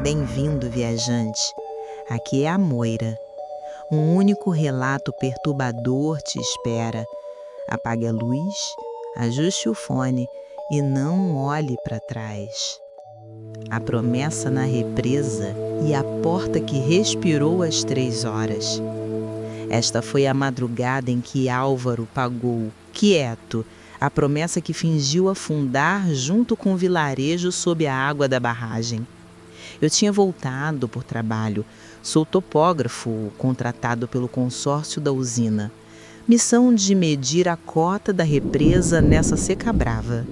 Bem-vindo, viajante. Aqui é a Moira. Um único relato perturbador te espera. Apague a luz, ajuste o fone e não olhe para trás. A promessa na represa e a porta que respirou às 3 horas. Esta foi a madrugada em que Álvaro pagou, quieto, a promessa que fingiu afundar junto com o vilarejo sob a água da barragem. Eu tinha voltado por trabalho, sou topógrafo contratado pelo consórcio da usina. Missão de medir a cota da represa nessa seca brava.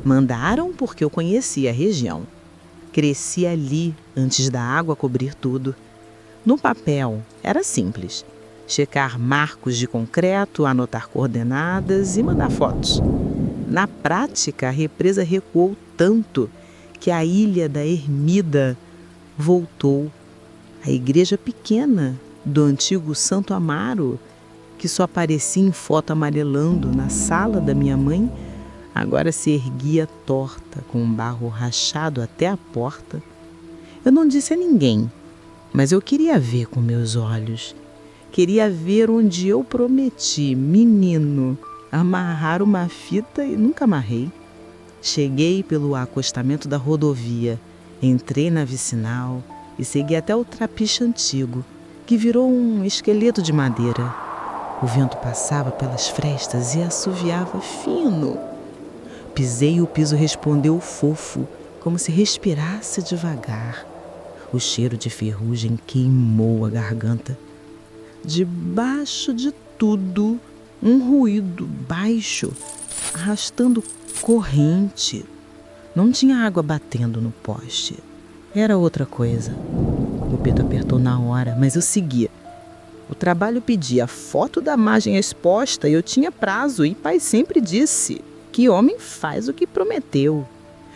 Mandaram porque eu conhecia a região. Cresci ali antes da água cobrir tudo. No papel, era simples. Checar marcos de concreto, anotar coordenadas e mandar fotos. Na prática, a represa recuou tanto que a ilha da Ermida voltou. A igreja pequena do antigo Santo Amaro, que só aparecia em foto amarelando na sala da minha mãe, agora se erguia torta, com um barro rachado até a porta. Eu não disse a ninguém, mas eu queria ver com meus olhos. Queria ver onde eu prometi, menino, amarrar uma fita e nunca amarrei. Cheguei pelo acostamento da rodovia, entrei na vicinal e segui até o trapiche antigo, que virou um esqueleto de madeira. O vento passava pelas frestas e assoviava fino. Pisei e o piso respondeu fofo, como se respirasse devagar. O cheiro de ferrugem queimou a garganta. Debaixo de tudo, um ruído baixo, arrastando corrente. Não tinha água batendo no poste. Era outra coisa. O peito apertou na hora, mas eu seguia. O trabalho pedia foto da margem exposta e eu tinha prazo, e pai sempre disse que homem faz o que prometeu.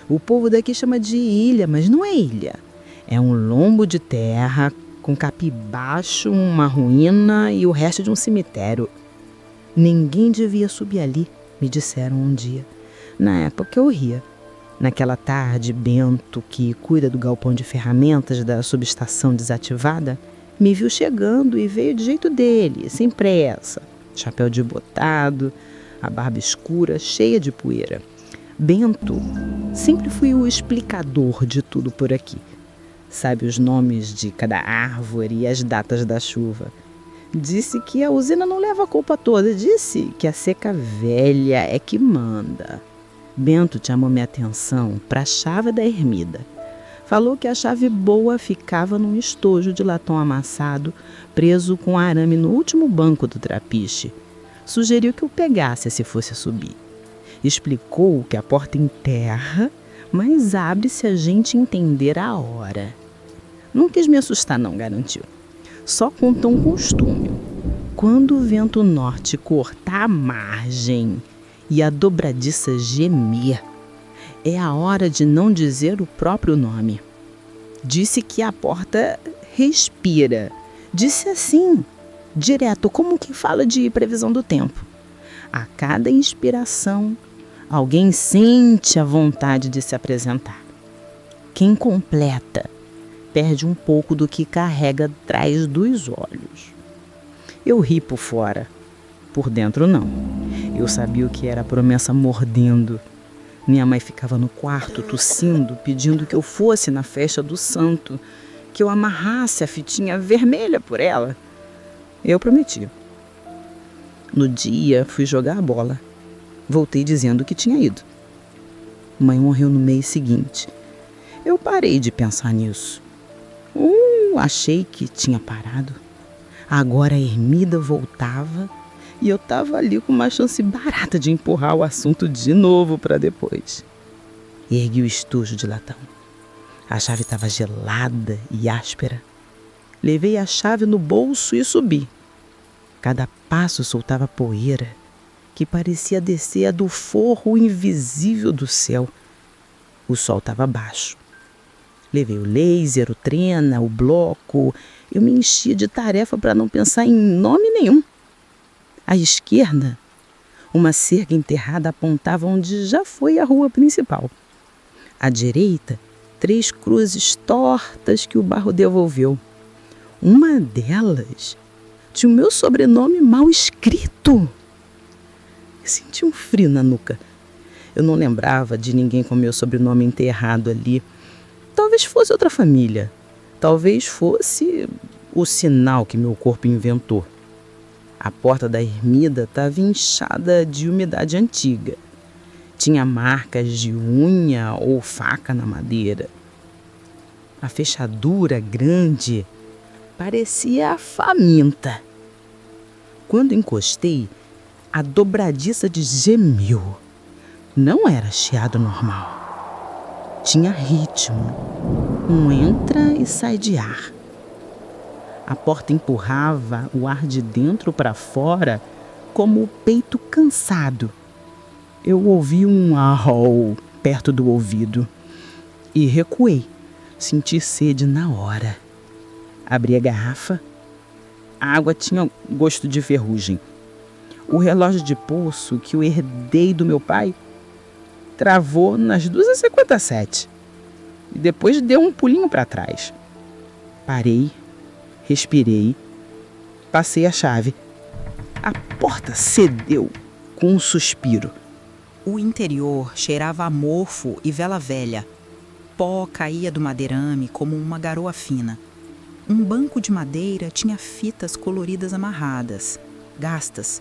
O povo daqui chama de ilha, mas não é ilha. É um lombo de terra com capim baixo, uma ruína e o resto de um cemitério. Ninguém devia subir ali, me disseram um dia. Na época eu ria. Naquela tarde, Bento, que cuida do galpão de ferramentas da subestação desativada, me viu chegando e veio de jeito dele, sem pressa. Chapéu de botado, a barba escura, cheia de poeira. Bento sempre fui o explicador de tudo por aqui. Sabe os nomes de cada árvore e as datas da chuva. Disse que a usina não leva a culpa toda. Disse que a seca velha é que manda. Bento chamou minha atenção para a chave da ermida. Falou que a chave boa ficava num estojo de latão amassado, preso com arame no último banco do trapiche. Sugeriu que eu pegasse se fosse subir. Explicou que a porta enterra, mas abre se a gente entender a hora. Não quis me assustar não, garantiu. Só contou um costume. Quando o vento norte cortar a margem e a dobradiça gemer, é a hora de não dizer o próprio nome. Disse que a porta respira. Disse assim, direto, como quem fala de previsão do tempo. A cada inspiração, alguém sente a vontade de se apresentar. Quem completa perde um pouco do que carrega atrás dos olhos. Eu ri por fora, por dentro não. Eu sabia o que era a promessa mordendo. Minha mãe ficava no quarto tossindo, pedindo que eu fosse na festa do santo, que eu amarrasse a fitinha vermelha por ela. Eu prometi. No dia, fui jogar a bola. Voltei dizendo que tinha ido. Mãe morreu no mês seguinte. Eu parei de pensar nisso. Achei que tinha parado. Agora a ermida voltava e eu estava ali com uma chance barata de empurrar o assunto de novo para depois. Ergui o estojo de latão. A chave estava gelada e áspera. Levei a chave no bolso e subi. Cada passo soltava poeira que parecia descer a do forro invisível do céu. O sol estava baixo. Levei o laser, o trena, o bloco. Eu me enchia de tarefa para não pensar em nome nenhum. À esquerda, uma cerca enterrada apontava onde já foi a rua principal. À direita, 3 cruzes tortas que o barro devolveu. Uma delas tinha o meu sobrenome mal escrito. Senti um frio na nuca. Eu não lembrava de ninguém com meu sobrenome enterrado ali. Talvez fosse outra família. Talvez fosse o sinal que meu corpo inventou. A porta da ermida estava inchada de umidade antiga. Tinha marcas de unha ou faca na madeira. A fechadura grande parecia faminta. Quando encostei, a dobradiça gemeu. Não era chiado normal. Tinha ritmo. Um entra e sai de ar. A porta empurrava o ar de dentro para fora como o peito cansado. Eu ouvi um arrol perto do ouvido e recuei. Senti sede na hora. Abri a garrafa. A água tinha gosto de ferrugem. O relógio de pulso que eu herdei do meu pai travou nas 2h57 e depois deu um pulinho para trás. Parei, respirei, passei a chave. A porta cedeu com um suspiro. O interior cheirava a mofo e vela velha. Pó caía do madeirame como uma garoa fina. Um banco de madeira tinha fitas coloridas amarradas, gastas.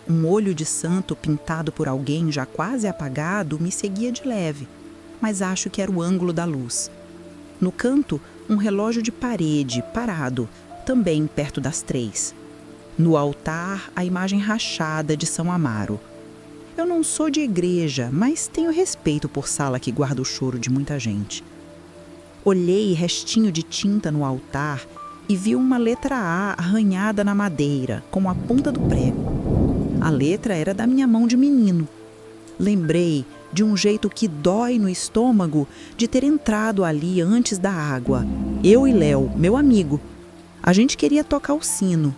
Um olho de santo pintado por alguém já quase apagado me seguia de leve, mas acho que era o ângulo da luz. No canto, um relógio de parede, parado, também perto das 3. No altar, a imagem rachada de São Amaro. Eu não sou de igreja, mas tenho respeito por sala que guarda o choro de muita gente. Olhei restinho de tinta no altar e vi uma letra A arranhada na madeira, com a ponta do prego. A letra era da minha mão de menino. Lembrei, de um jeito que dói no estômago, de ter entrado ali antes da água. Eu e Léo, meu amigo. A gente queria tocar o sino.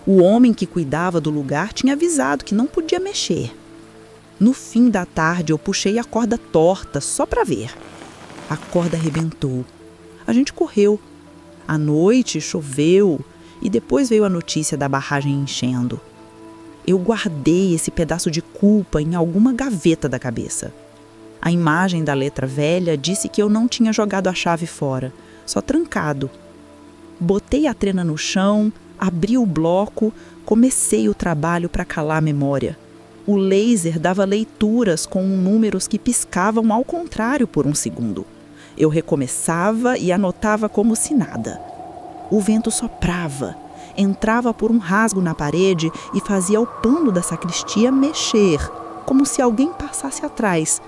O homem que cuidava do lugar tinha avisado que não podia mexer. No fim da tarde, eu puxei a corda torta só para ver. A corda arrebentou. A gente correu. À noite choveu e depois veio a notícia da barragem enchendo. Eu guardei esse pedaço de culpa em alguma gaveta da cabeça. A imagem da letra velha disse que eu não tinha jogado a chave fora, só trancado. Botei a trena no chão, abri o bloco, comecei o trabalho para calar a memória. O laser dava leituras com números que piscavam ao contrário por um segundo. Eu recomeçava e anotava como se nada. O vento soprava, entrava por um rasgo na parede e fazia o pano da sacristia mexer, como se alguém passasse atrás.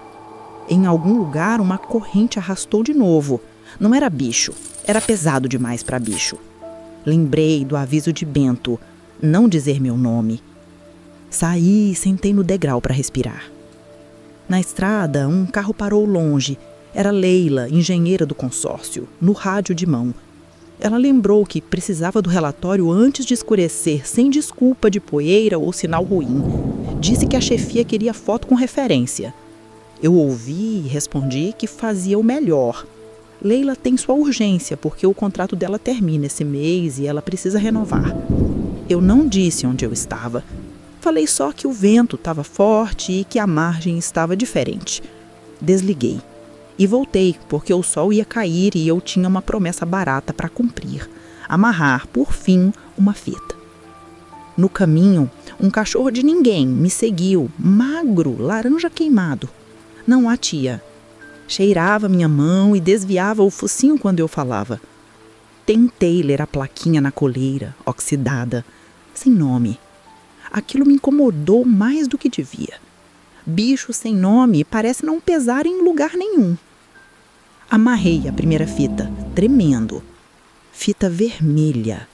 Em algum lugar, uma corrente arrastou de novo. Não era bicho, era pesado demais para bicho. Lembrei do aviso de Bento, não dizer meu nome. Saí e sentei no degrau para respirar. Na estrada, um carro parou longe. Era Leila, engenheira do consórcio, no rádio de mão. Ela lembrou que precisava do relatório antes de escurecer, sem desculpa de poeira ou sinal ruim. Disse que a chefia queria foto com referência. Eu ouvi e respondi que fazia o melhor. Leila tem sua urgência, porque o contrato dela termina esse mês e ela precisa renovar. Eu não disse onde eu estava. Falei só que o vento estava forte e que a margem estava diferente. Desliguei. E voltei, porque o sol ia cair e eu tinha uma promessa barata para cumprir. Amarrar, por fim, uma fita. No caminho, um cachorro de ninguém me seguiu, magro, laranja queimado. Não a tia. Cheirava minha mão e desviava o focinho quando eu falava. Tentei ler a plaquinha na coleira, oxidada, sem nome. Aquilo me incomodou mais do que devia. Bicho sem nome parece não pesar em lugar nenhum. Amarrei a primeira fita, tremendo. Fita vermelha,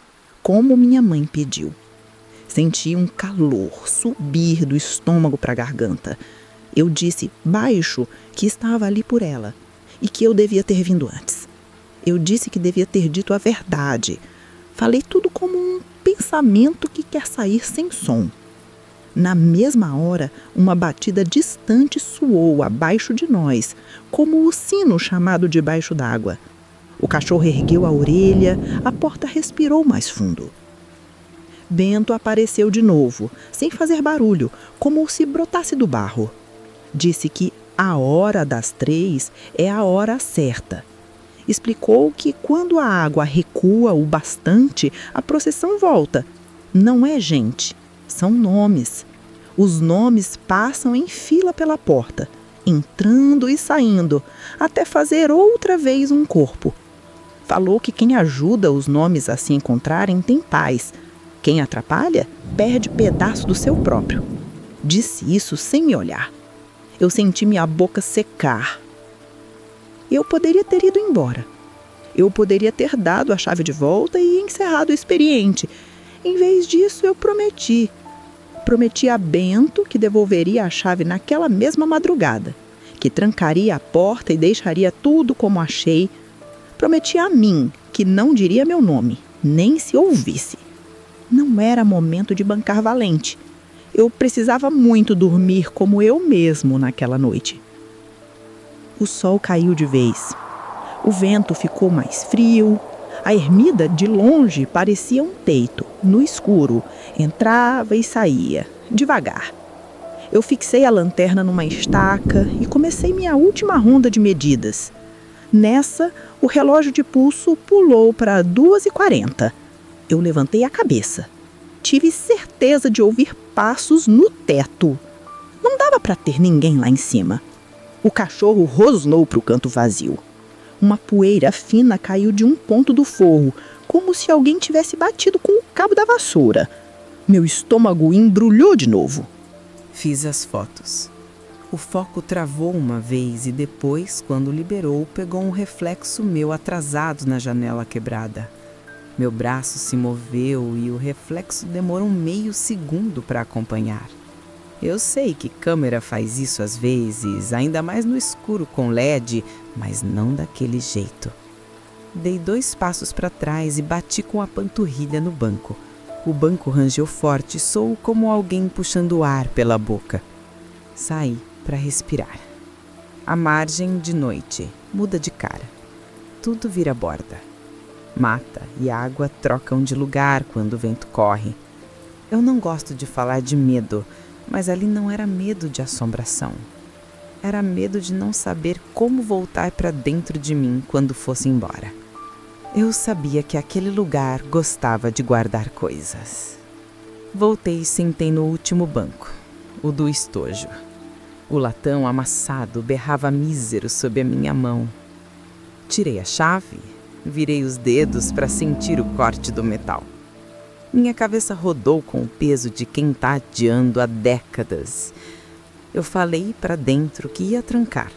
como minha mãe pediu. Senti um calor subir do estômago para a garganta. Eu disse baixo que estava ali por ela e que eu devia ter vindo antes. Eu disse que devia ter dito a verdade. Falei tudo como um pensamento que quer sair sem som. Na mesma hora, uma batida distante soou abaixo de nós, como o sino chamado debaixo d'água. O cachorro ergueu a orelha, a porta respirou mais fundo. Bento apareceu de novo, sem fazer barulho, como se brotasse do barro. Disse que a hora das 3 é a hora certa. Explicou que quando a água recua o bastante, a procissão volta. Não é gente, são nomes. Os nomes passam em fila pela porta, entrando e saindo, até fazer outra vez um corpo. Falou que quem ajuda os nomes a se encontrarem tem paz. Quem atrapalha, perde pedaço do seu próprio. Disse isso sem me olhar. Eu senti minha boca secar. Eu poderia ter ido embora. Eu poderia ter dado a chave de volta e encerrado o expediente. Em vez disso, eu prometi. Prometi a Bento que devolveria a chave naquela mesma madrugada, que trancaria a porta e deixaria tudo como achei. Prometi a mim que não diria meu nome, nem se ouvisse. Não era momento de bancar valente. Eu precisava muito dormir como eu mesmo naquela noite. O sol caiu de vez. O vento ficou mais frio. A ermida, de longe, parecia um teito, no escuro. Entrava e saía, devagar. Eu fixei a lanterna numa estaca e comecei minha última ronda de medidas. Nessa, o relógio de pulso pulou para 2h40. Eu levantei a cabeça. Tive certeza de ouvir passos no teto. Não dava para ter ninguém lá em cima. O cachorro rosnou para o canto vazio. Uma poeira fina caiu de um ponto do forro, como se alguém tivesse batido com o cabo da vassoura. Meu estômago embrulhou de novo. Fiz as fotos. O foco travou uma vez e depois, quando liberou, pegou um reflexo meu atrasado na janela quebrada. Meu braço se moveu e o reflexo demorou meio segundo para acompanhar. Eu sei que câmera faz isso às vezes, ainda mais no escuro com LED, mas não daquele jeito. Dei 2 passos para trás e bati com a panturrilha no banco. O banco rangeu forte e soou como alguém puxando ar pela boca. Saí para respirar. A margem de noite muda de cara. Tudo vira borda. Mata e água trocam de lugar quando o vento corre. Eu não gosto de falar de medo, mas ali não era medo de assombração. Era medo de não saber como voltar para dentro de mim quando fosse embora. Eu sabia que aquele lugar gostava de guardar coisas. Voltei e sentei no último banco, o do estojo. O latão amassado berrava mísero sob a minha mão. Tirei a chave, virei os dedos para sentir o corte do metal. Minha cabeça rodou com o peso de quem está adiando há décadas. Eu falei para dentro que ia trancar.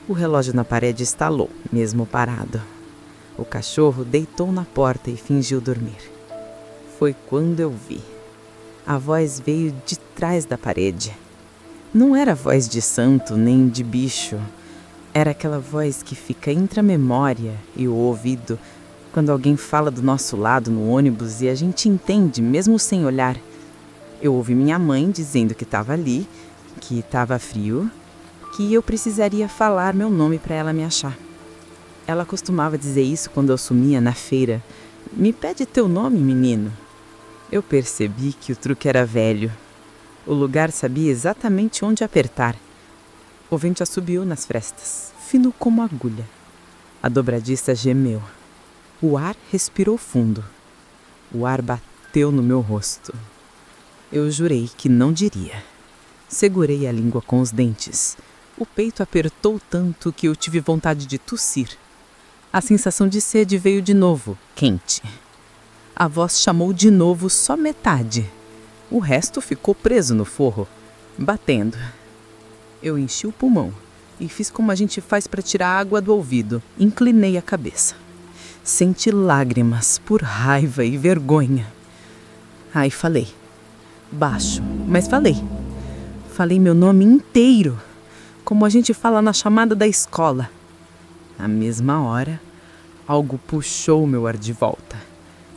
O relógio na parede estalou, mesmo parado. O cachorro deitou na porta e fingiu dormir. Foi quando eu vi. A voz veio de trás da parede. Não era voz de santo nem de bicho. Era aquela voz que fica entre a memória e o ouvido quando alguém fala do nosso lado no ônibus e a gente entende, mesmo sem olhar. Eu ouvi minha mãe dizendo que estava ali, que estava frio, que eu precisaria falar meu nome para ela me achar. Ela costumava dizer isso quando eu sumia na feira. Me pede teu nome, menino. Eu percebi que o truque era velho. O lugar sabia exatamente onde apertar. O vento assobiou nas frestas, fino como agulha. A dobradiça gemeu. O ar respirou fundo. O ar bateu no meu rosto. Eu jurei que não diria. Segurei a língua com os dentes. O peito apertou tanto que eu tive vontade de tossir. A sensação de sede veio de novo, quente. A voz chamou de novo só metade. O resto ficou preso no forro, batendo. Eu enchi o pulmão e fiz como a gente faz para tirar a água do ouvido. Inclinei a cabeça. Senti lágrimas por raiva e vergonha. Aí falei. Baixo, mas falei. Falei meu nome inteiro, como a gente fala na chamada da escola. Na mesma hora, algo puxou meu ar de volta.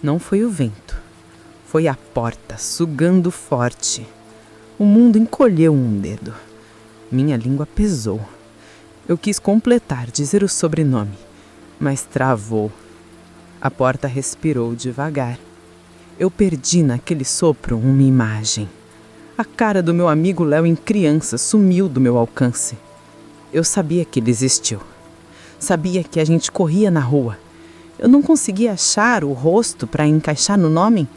Não foi o vento. Foi a porta, sugando forte. O mundo encolheu um dedo. Minha língua pesou. Eu quis completar, dizer o sobrenome, mas travou. A porta respirou devagar. Eu perdi naquele sopro uma imagem. A cara do meu amigo Léo em criança sumiu do meu alcance. Eu sabia que ele existiu. Sabia que a gente corria na rua. Eu não conseguia achar o rosto para encaixar no nome.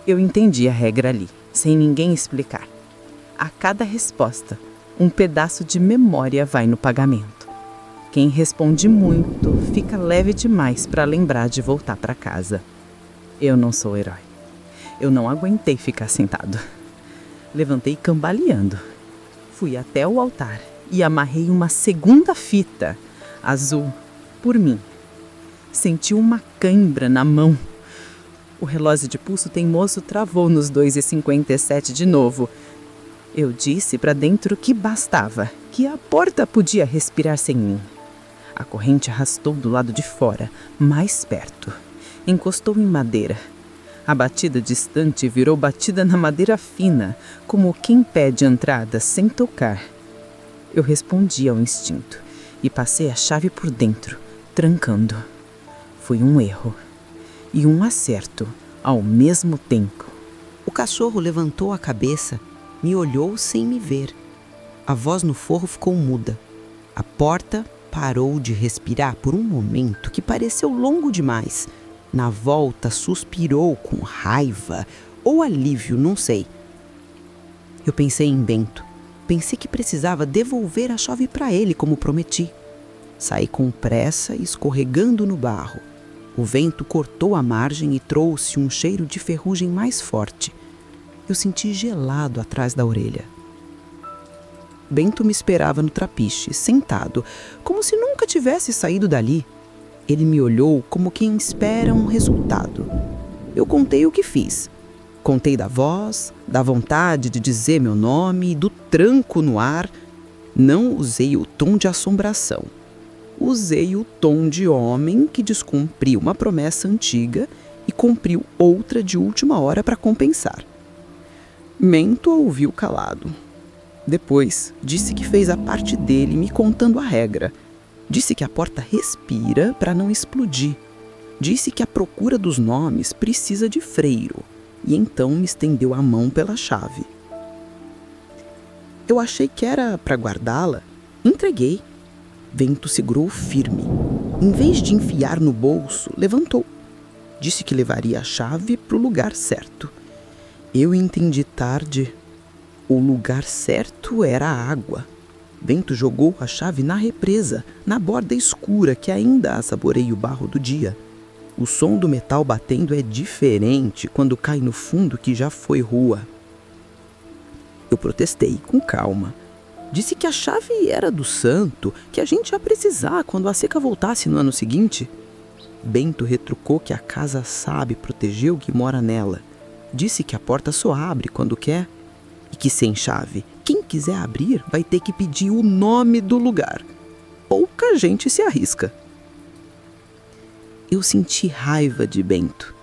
Eu entendi a regra ali, sem ninguém explicar. A cada resposta, um pedaço de memória vai no pagamento. Quem responde muito fica leve demais para lembrar de voltar para casa. Eu não sou herói. Eu não aguentei ficar sentado. Levantei cambaleando. Fui até o altar e amarrei uma segunda fita, azul, por mim. Senti uma cãibra na mão. O relógio de pulso teimoso travou nos 2h57 de novo. Eu disse para dentro que bastava, que a porta podia respirar sem mim. A corrente arrastou do lado de fora, mais perto. Encostou em madeira. A batida distante virou batida na madeira fina, como quem pede entrada sem tocar. Eu respondi ao instinto e passei a chave por dentro, trancando. Foi um erro e um acerto ao mesmo tempo. O cachorro levantou a cabeça, me olhou sem me ver. A voz no forro ficou muda. A porta parou de respirar por um momento que pareceu longo demais. Na volta, suspirou com raiva ou alívio, não sei. Eu pensei em Bento. Pensei que precisava devolver a chave para ele, como prometi. Saí com pressa, escorregando no barro. O vento cortou a margem e trouxe um cheiro de ferrugem mais forte. Eu senti gelado atrás da orelha. Bento me esperava no trapiche, sentado, como se nunca tivesse saído dali. Ele me olhou como quem espera um resultado. Eu contei o que fiz. Contei da voz, da vontade de dizer meu nome, do tranco no ar. Não usei o tom de assombração. Usei o tom de homem que descumpriu uma promessa antiga e cumpriu outra de última hora para compensar. Bento ouviu calado. Depois, disse que fez a parte dele me contando a regra. Disse que a porta respira para não explodir. Disse que a procura dos nomes precisa de freio. E então me estendeu a mão pela chave. Eu achei que era para guardá-la. Entreguei. Bento segurou firme. Em vez de enfiar no bolso, levantou. Disse que levaria a chave para o lugar certo. Eu entendi tarde. O lugar certo era a água. Bento jogou a chave na represa, na borda escura que ainda assaboreia o barro do dia. O som do metal batendo é diferente quando cai no fundo que já foi rua. Eu protestei com calma. Disse que a chave era do santo, que a gente ia precisar quando a seca voltasse no ano seguinte. Bento retrucou que a casa sabe proteger o que mora nela. Disse que a porta só abre quando quer e que sem chave, quem quiser abrir vai ter que pedir o nome do lugar. Pouca gente se arrisca. Eu senti raiva de Bento.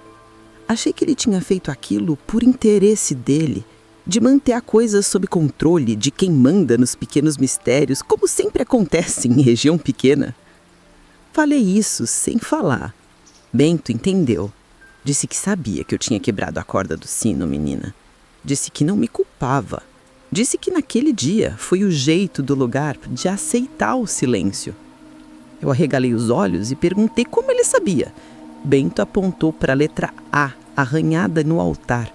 Achei que ele tinha feito aquilo por interesse dele, de manter a coisa sob controle de quem manda nos pequenos mistérios, como sempre acontece em região pequena. Falei isso sem falar. Bento entendeu. Disse que sabia que eu tinha quebrado a corda do sino, menina. Disse que não me culpava. Disse que naquele dia foi o jeito do lugar de aceitar o silêncio. Eu arregalei os olhos e perguntei como ele sabia. Bento apontou para a letra A, arranhada no altar.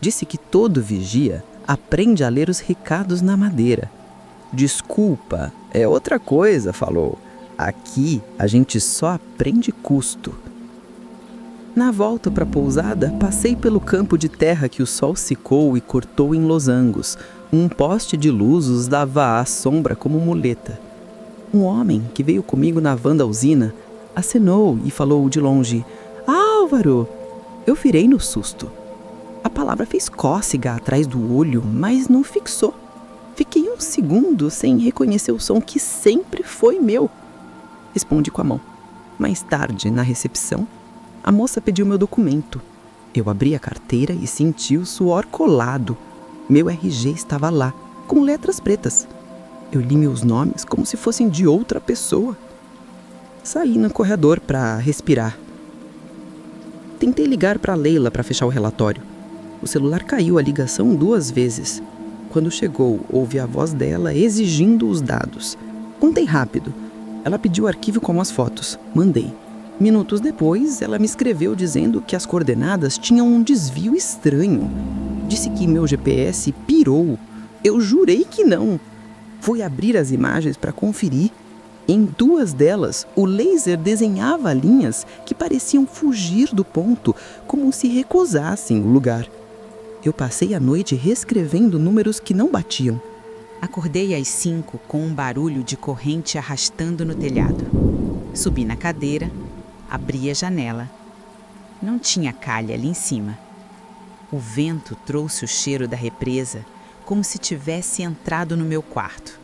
Disse que todo vigia aprende a ler os recados na madeira. Desculpa, é outra coisa, falou. Aqui a gente só aprende custo. Na volta para a pousada, passei pelo campo de terra que o sol secou e cortou em losangos. Um poste de luz os dava à sombra como muleta. Um homem que veio comigo na van da usina acenou e falou de longe: "Álvaro!" Eu virei no susto. A palavra fez cócega atrás do olho, mas não fixou. Fiquei um segundo sem reconhecer o som que sempre foi meu. Respondi com a mão. Mais tarde, na recepção, a moça pediu meu documento. Eu abri a carteira e senti o suor colado. Meu RG estava lá, com letras pretas. Eu li meus nomes como se fossem de outra pessoa. Saí no corredor para respirar. Tentei ligar para Leila para fechar o relatório. O celular caiu a ligação 2 vezes. Quando chegou, ouvi a voz dela exigindo os dados. Contei rápido. Ela pediu o arquivo com as fotos. Mandei. Minutos depois, ela me escreveu dizendo que as coordenadas tinham um desvio estranho. Disse que meu GPS pirou. Eu jurei que não. Fui abrir as imagens para conferir. Em 2 delas, o laser desenhava linhas que pareciam fugir do ponto, como se recusassem o lugar. Eu passei a noite reescrevendo números que não batiam. Acordei às 5 com um barulho de corrente arrastando no telhado. Subi na cadeira, abri a janela. Não tinha calha ali em cima. O vento trouxe o cheiro da represa, como se tivesse entrado no meu quarto.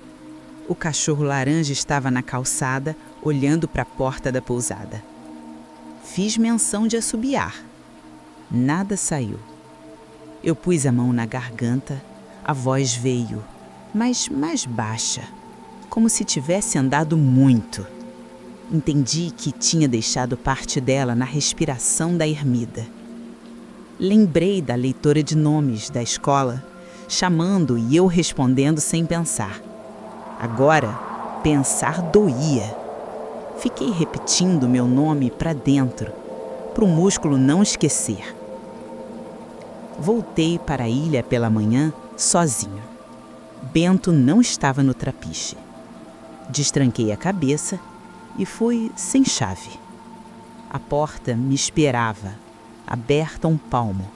O cachorro laranja estava na calçada, olhando para a porta da pousada. Fiz menção de assobiar. Nada saiu. Eu pus a mão na garganta, a voz veio, mas mais baixa, como se tivesse andado muito. Entendi que tinha deixado parte dela na respiração da ermida. Lembrei da leitora de nomes da escola, chamando e eu respondendo sem pensar. Agora, pensar doía. Fiquei repetindo meu nome para dentro, para o músculo não esquecer. Voltei para a ilha pela manhã, sozinho. Bento não estava no trapiche. Destranquei a cabeça e fui sem chave. A porta me esperava, aberta um palmo,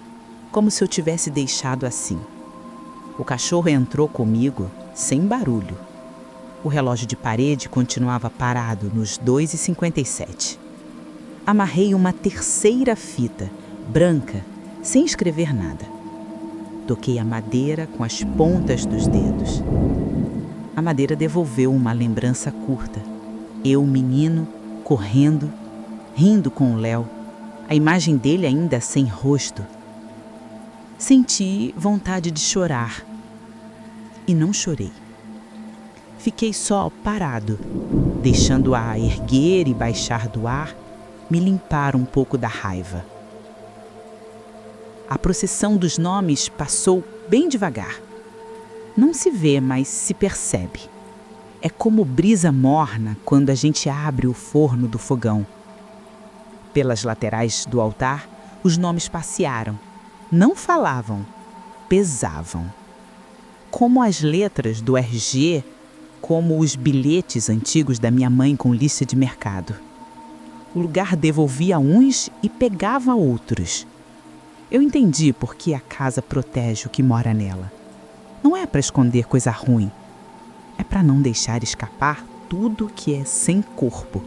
como se eu tivesse deixado assim. O cachorro entrou comigo, sem barulho. O relógio de parede continuava parado nos 2h57. Amarrei uma 3ª fita, branca, sem escrever nada. Toquei a madeira com as pontas dos dedos. A madeira devolveu uma lembrança curta. Eu, menino, correndo, rindo com o Léo, a imagem dele ainda sem rosto. Senti vontade de chorar. E não chorei. Fiquei só parado, deixando-a erguer e baixar do ar, me limpar um pouco da raiva. A procissão dos nomes passou bem devagar. Não se vê, mas se percebe. É como brisa morna quando a gente abre o forno do fogão. Pelas laterais do altar, os nomes passearam. Não falavam, pesavam. Como as letras do RG, como os bilhetes antigos da minha mãe com lista de mercado. O lugar devolvia uns e pegava outros. Eu entendi por que a casa protege o que mora nela. Não é para esconder coisa ruim. É para não deixar escapar tudo que é sem corpo.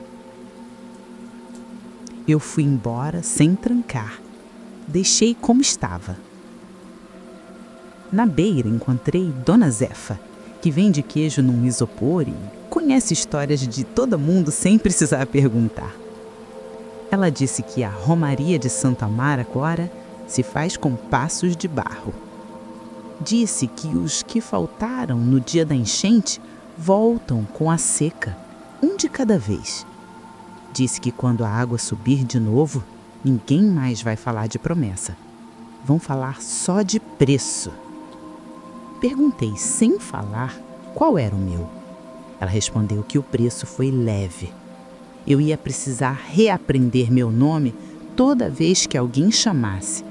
Eu fui embora sem trancar. Deixei como estava. Na beira encontrei Dona Zefa, que vende queijo num isopor e conhece histórias de todo mundo sem precisar perguntar. Ela disse que a Romaria de Santo Amaro agora se faz com passos de barro. Disse que os que faltaram no dia da enchente voltam com a seca, um de cada vez. Disse que quando a água subir de novo, ninguém mais vai falar de promessa. Vão falar só de preço. Perguntei, sem falar, qual era o meu. Ela respondeu que o preço foi leve. Eu ia precisar reaprender meu nome toda vez que alguém chamasse.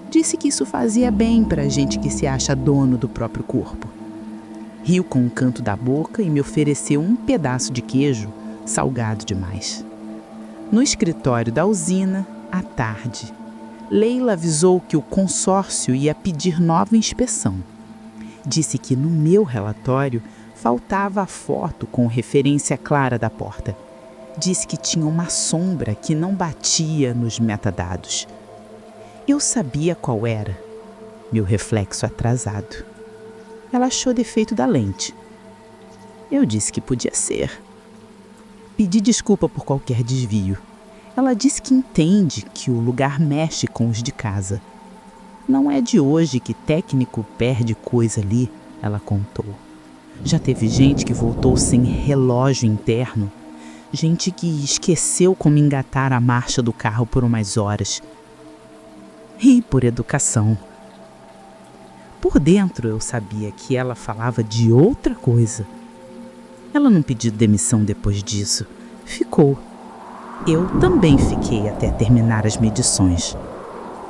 Disse que isso fazia bem para a gente que se acha dono do próprio corpo. Riu com um canto da boca e me ofereceu um pedaço de queijo, salgado demais. No escritório da usina, à tarde, Leila avisou que o consórcio ia pedir nova inspeção. Disse que no meu relatório faltava a foto com referência clara da porta. Disse que tinha uma sombra que não batia nos metadados. Eu sabia qual era. Meu reflexo atrasado. Ela achou defeito da lente. Eu disse que podia ser. Pedi desculpa por qualquer desvio. Ela disse que entende que o lugar mexe com os de casa. Não é de hoje que técnico perde coisa ali, ela contou. Já teve gente que voltou sem relógio interno. Gente que esqueceu como engatar a marcha do carro por umas horas. E por educação. Por dentro eu sabia que ela falava de outra coisa. Ela não pediu demissão depois disso. Ficou. Eu também fiquei até terminar as medições.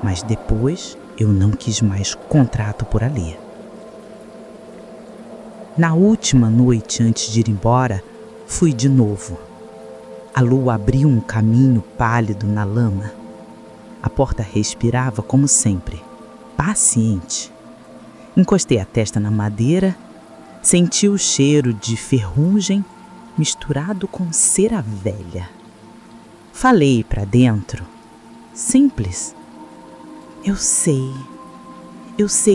Mas depois eu não quis mais contrato por ali. Na última noite antes de ir embora, fui de novo. A lua abriu um caminho pálido na lama. A porta respirava como sempre, paciente. Encostei a testa na madeira, senti o cheiro de ferrugem misturado com cera velha. Falei para dentro, simples. Eu sei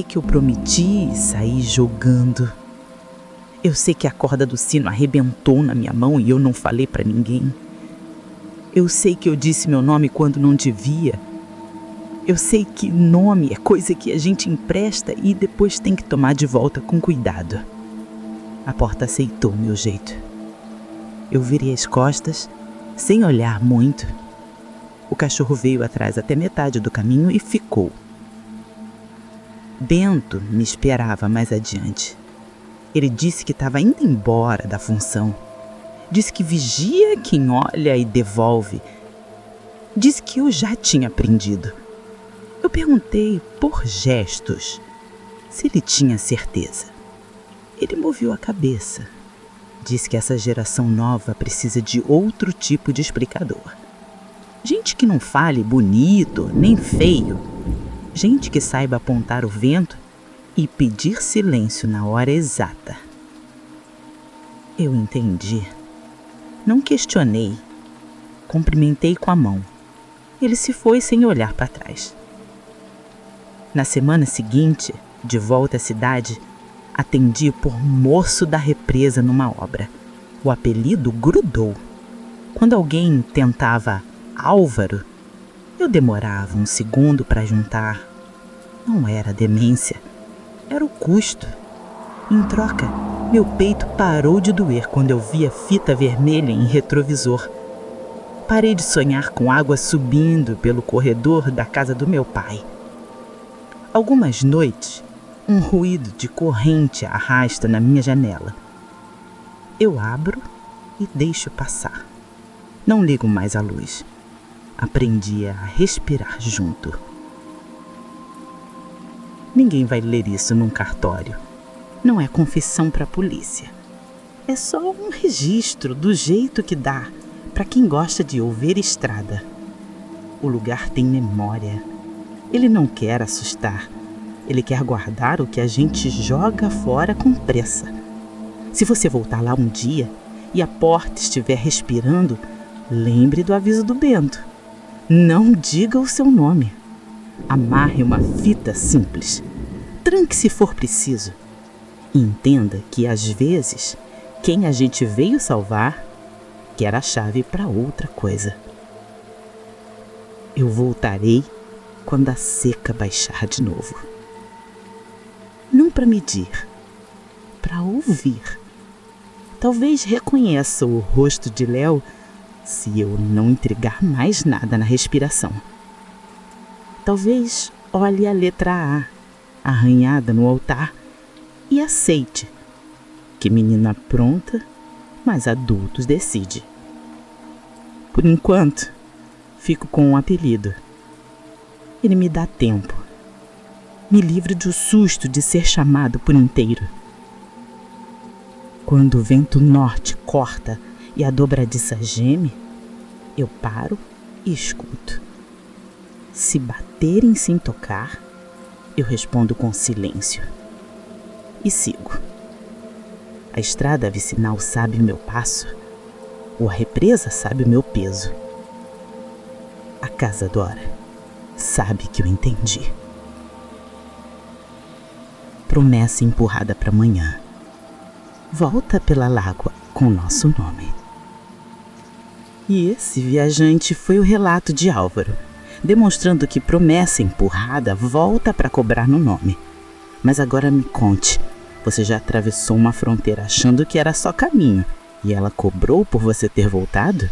que eu prometi e saí jogando. Eu sei que a corda do sino arrebentou na minha mão e eu não falei para ninguém. Eu sei que eu disse meu nome quando não devia. Eu sei que nome é coisa que a gente empresta e depois tem que tomar de volta com cuidado. A porta aceitou meu jeito. Eu virei as costas, sem olhar muito. O cachorro veio atrás até metade do caminho e ficou. Bento me esperava mais adiante. Ele disse que estava indo embora da função. Disse que vigia quem olha e devolve. Disse que eu já tinha aprendido. Eu perguntei por gestos se ele tinha certeza. Ele moveu a cabeça. Disse que essa geração nova precisa de outro tipo de explicador. Gente que não fale bonito nem feio. Gente que saiba apontar o vento e pedir silêncio na hora exata. Eu entendi. Não questionei. Cumprimentei com a mão. Ele se foi sem olhar para trás. Na semana seguinte, de volta à cidade, atendi por moço da represa numa obra. O apelido grudou. Quando alguém tentava Álvaro, eu demorava um segundo para juntar. Não era demência, era o custo. Em troca, meu peito parou de doer quando eu vi a fita vermelha em retrovisor. Parei de sonhar com água subindo pelo corredor da casa do meu pai. Algumas noites, um ruído de corrente arrasta na minha janela. Eu abro e deixo passar. Não ligo mais à luz. Aprendi a respirar junto. Ninguém vai ler isso num cartório. Não é confissão para a polícia. É só um registro do jeito que dá para quem gosta de ouvir estrada. O lugar tem memória. Ele não quer assustar. Ele quer guardar o que a gente joga fora com pressa. Se você voltar lá um dia e a porta estiver respirando, lembre do aviso do Bento. Não diga o seu nome. Amarre uma fita simples. Tranque se for preciso. E entenda que, às vezes, quem a gente veio salvar quer a chave para outra coisa. Eu voltarei quando a seca baixar de novo. Não para medir, para ouvir. Talvez reconheça o rosto de Léo se eu não entregar mais nada na respiração. Talvez olhe a letra A, arranhada no altar, e aceite que menina pronta, mas adultos decide. Por enquanto, fico com um apelido. Ele me dá tempo. Me livra do susto de ser chamado por inteiro. Quando o vento norte corta e a dobradiça geme, eu paro e escuto. Se baterem sem tocar, eu respondo com silêncio. E sigo. A estrada vicinal sabe o meu passo, ou a represa sabe o meu peso. A casa Dora sabe que eu entendi. Promessa empurrada para amanhã. Volta pela Lágua com nosso nome. E esse viajante foi o relato de Álvaro. demonstrando que promessa empurrada volta para cobrar no nome. Mas agora me conte, você já atravessou uma fronteira achando que era só caminho, e ela cobrou por você ter voltado?